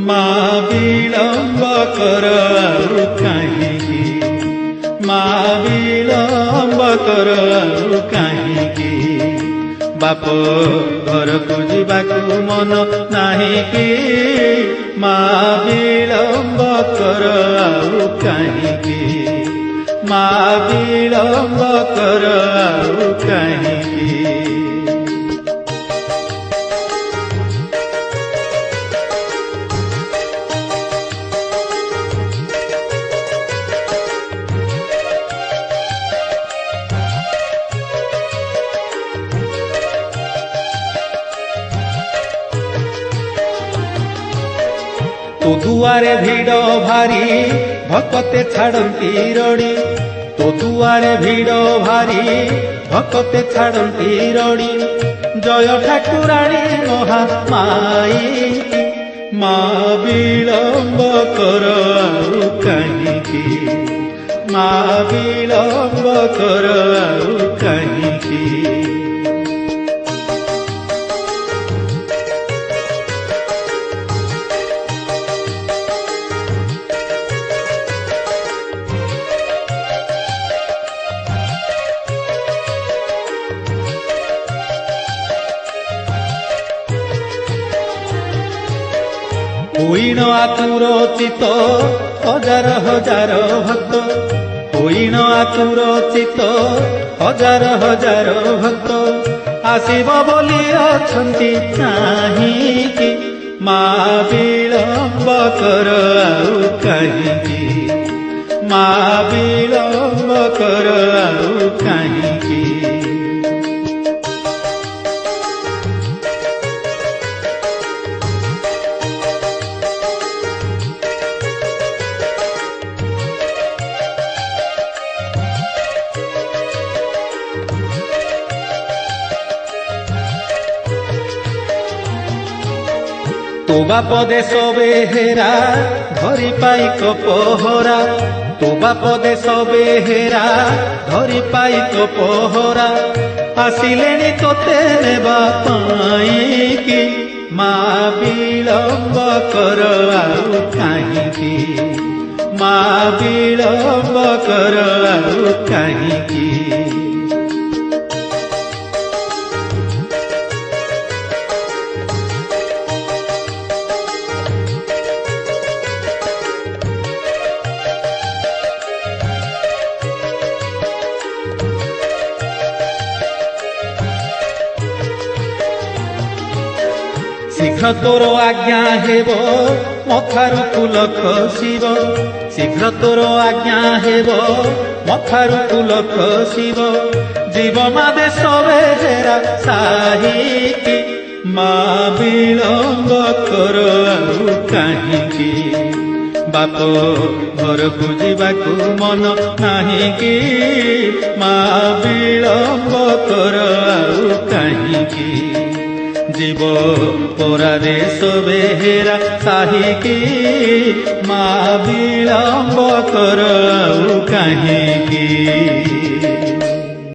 ମା ବିଳମ୍ବ କର ଆଉ କାହିଁକି, ମା ବିଳମ୍ବ କର ଆଉ କାହିଁକି, ବାପ ଘରକୁ ଯିବାକୁ ମନ ନାହିଁ କି, ମା ବିଳମ୍ବ କର ଆଉ କାହିଁକି, ମା ବିଳମ୍ବ କର ଆଉ କାହିଁକି। ତୋ ଦୁଆରେ ଭିଡ଼ ଭାରି ଭକତେ ଛାଡ଼ନ୍ତି ରଡ଼ି, ତୋ ଦୁଆରେ ଭିଡ଼ ଭାରି ଭକତେ ଛାଡ଼ନ୍ତି ରଡ଼ି, ଜୟ ଠାକୁରାଣୀ ମହାମାଇ, ମା ବିଳମ୍ବ କର ଆଉ କାହିଁକି, ମା ବିଳମ୍ବ କର ଆଉ କାହିଁକି। ହୋଇଣ ଆତୁର ଚିତ ହଜାର ହଜାର ଭକ୍ତ, ହୋଇଣ ଆତୁର ଚିତ ହଜାର ହଜାର ଭକ୍ତ, ଆସିବ ବୋଲି ଅଛନ୍ତି କାହିଁକି, ମା ବିଳମ୍ବ କର ଆଉ କାହିଁକି, ମା ବିଳମ୍ବ କର ଆଉ କାହିଁକି। ତୋ ବାପ ଦେଶ ବେହେରା ଧରି ପାଇକ ପହରା, ତୋ ବାପ ଦେଶ ବେହେରା ଧରି ପାଇକ ପହରା, ଆସିଲେଣି ତୋତେ ନେବା ପାଇଁକି, ମା ବିଳମ୍ବ କର ଆଉ କାହିଁକି, ମା ବିଳମ୍ବ କର ଆଉ କାହିଁକି। ଶୀଘ୍ର ତୋର ଆଜ୍ଞା ହେବ ମଥାରୁ ଫୁଲ ଖସିବ, ଶୀଘ୍ର ତୋର ଆଜ୍ଞା ହେବ ମଥାରୁ ଫୁଲ ଖସିବ, ଯିବ ମା ଦେଶ ବେହେରା ସାହିକି, ମା ବିଳମ୍ବ କର ଆଉ କାହିଁକି, ବାପ ଘରକୁ ଯିବାକୁ ମନ ନାହିଁ କି, ମା ବିଳମ୍ବ କର ଆଉ କାହିଁକି, ଯିବ ପରାଦେଶ ବେହେରା ସାହିକି, ମା ବିଳମ୍ବ କର ଆଉ କାହିଁକି।